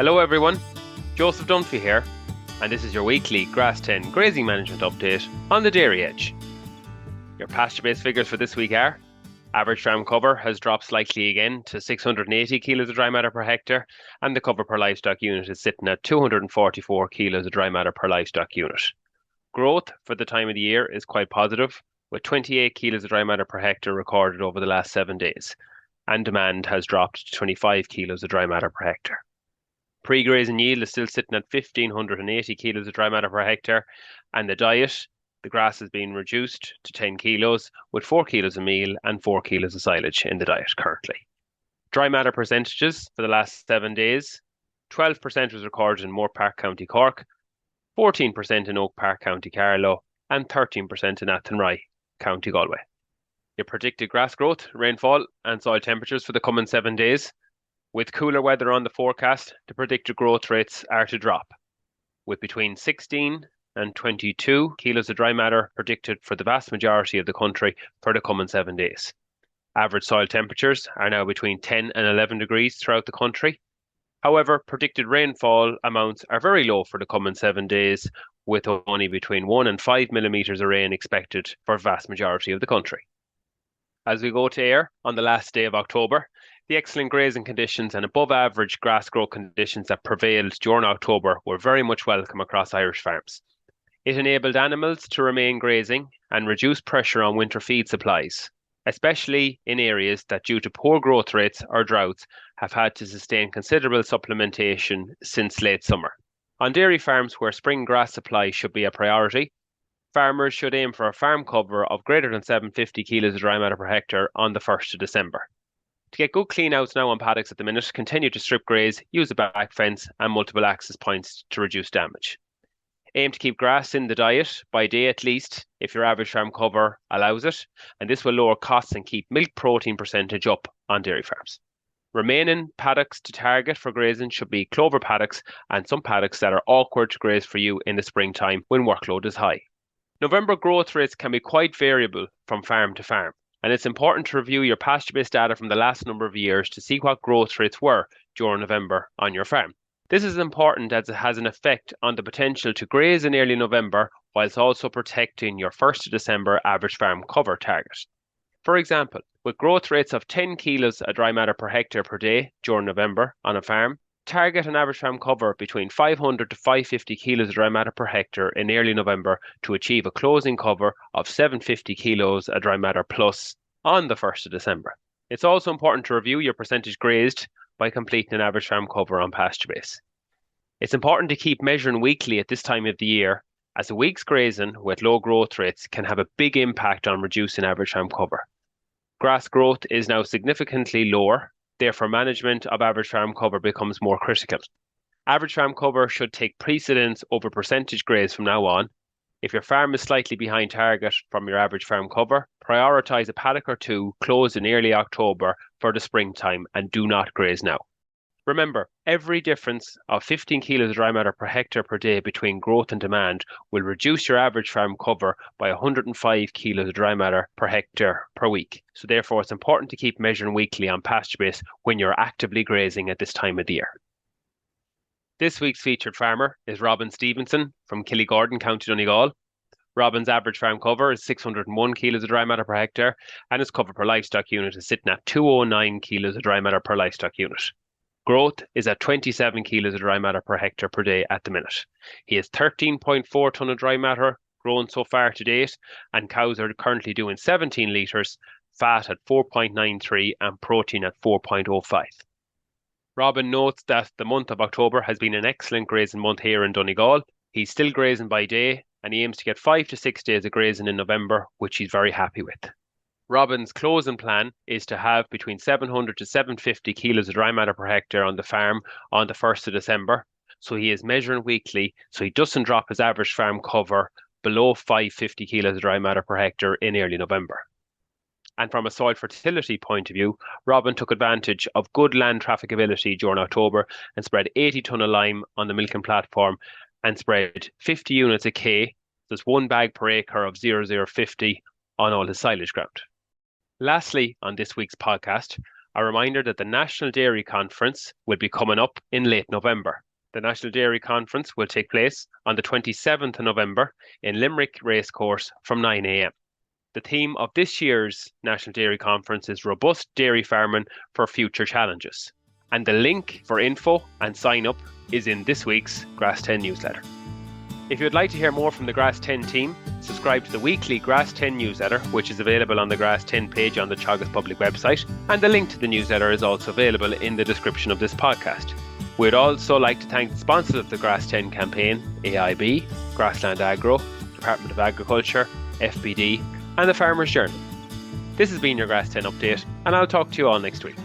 Hello everyone, Joseph Dunphy here, and this is your weekly Grass10 grazing management update on the dairy edge. Your pasture-based figures for this week are: average farm cover has dropped slightly again to 680 kilos of dry matter per hectare, and the cover per livestock unit is sitting at 244 kilos of dry matter per livestock unit. Growth for the time of the year is quite positive, with 28 kilos of dry matter per hectare recorded over the last 7 days, and demand has dropped to 25 kilos of dry matter per hectare. Pre-grazing yield is still sitting at 1,580 kilos of dry matter per hectare, and the grass has been reduced to 10 kilos, with 4 kilos of meal and 4 kilos of silage in the diet currently. Dry matter percentages for the last 7 days: 12% was recorded in Moore Park, County Cork, 14% in Oak Park, County Carlow, and 13% in Athenry, County Galway. Your predicted grass growth, rainfall, and soil temperatures for the coming 7 days. With cooler weather on the forecast, the predicted growth rates are to drop, with between 16 and 22 kilos of dry matter predicted for the vast majority of the country for the coming 7 days. Average soil temperatures are now between 10 and 11 degrees throughout the country. However, predicted rainfall amounts are very low for the coming 7 days, with only between 1 and 5 millimetres of rain expected for the vast majority of the country. As we go to air on the last day of October, the excellent grazing conditions and above average grass growth conditions that prevailed during October were very much welcome across Irish farms. It enabled animals to remain grazing and reduce pressure on winter feed supplies, especially in areas that, due to poor growth rates or droughts, have had to sustain considerable supplementation since late summer. On dairy farms where spring grass supply should be a priority, farmers should aim for a farm cover of greater than 750 kilos of dry matter per hectare on the 1st of December. To get good clean outs now on paddocks at the minute, continue to strip graze, use a back fence and multiple access points to reduce damage. Aim to keep grass in the diet by day at least if your average farm cover allows it, and this will lower costs and keep milk protein percentage up on dairy farms. Remaining paddocks to target for grazing should be clover paddocks and some paddocks that are awkward to graze for you in the springtime when workload is high. November growth rates can be quite variable from farm to farm, and it's important to review your pasture-based data from the last number of years to see what growth rates were during November on your farm. This is important as it has an effect on the potential to graze in early November, whilst also protecting your 1st of December average farm cover target. For example, with growth rates of 10 kilos of dry matter per hectare per day during November on a farm, target an average farm cover between 500 to 550 kilos of dry matter per hectare in early November to achieve a closing cover of 750 kilos of dry matter plus on the 1st of December. It's also important to review your percentage grazed by completing an average farm cover on PastureBase. It's important to keep measuring weekly at this time of the year, as a week's grazing with low growth rates can have a big impact on reducing average farm cover. Grass growth is now significantly lower, therefore management of average farm cover becomes more critical. Average farm cover should take precedence over percentage graze from now on. If your farm is slightly behind target from your average farm cover, prioritise a paddock or two closed in early October for the springtime and do not graze now. Remember, every difference of 15 kilos of dry matter per hectare per day between growth and demand will reduce your average farm cover by 105 kilos of dry matter per hectare per week. So therefore, it's important to keep measuring weekly on PastureBase when you're actively grazing at this time of the year. This week's featured farmer is Robin Stevenson from Killygordon, County Donegal. Robin's average farm cover is 601 kilos of dry matter per hectare, and his cover per livestock unit is sitting at 209 kilos of dry matter per livestock unit. Growth is at 27 kilos of dry matter per hectare per day at the minute. He has 13.4 tonne of dry matter grown so far to date, and cows are currently doing 17 litres, fat at 4.93 and protein at 4.05. Robin notes that the month of October has been an excellent grazing month here in Donegal. He's still grazing by day, and he aims to get 5 to 6 days of grazing in November, which he's very happy with. Robin's closing plan is to have between 700 to 750 kilos of dry matter per hectare on the farm on the 1st of December. So he is measuring weekly so he doesn't drop his average farm cover below 550 kilos of dry matter per hectare in early November. And from a soil fertility point of view, Robin took advantage of good land trafficability during October and spread 80 tonne of lime on the milking platform and spread 50 units of K, that's 1 bag per acre of 0050 on all his silage ground. Lastly, on this week's podcast, A reminder that the National Dairy Conference will be coming up in late November. The National Dairy Conference will take place on the 27th of November in Limerick Racecourse from 9 a.m. The theme of this year's National Dairy Conference is Robust Dairy Farming for Future Challenges. And the link for info and sign up is in this week's Grass10 newsletter. If you'd like to hear more from the Grass10 team, subscribe to the weekly Grass10 newsletter, which is available on the Grass10 page on the Teagasc public website, and the link to the newsletter is also available in the description of this podcast. We'd also like to thank the sponsors of the Grass10 campaign, AIB, Grassland Agro, Department of Agriculture, FBD, and the Farmers Journal. This has been your Grass10 update, and I'll talk to you all next week.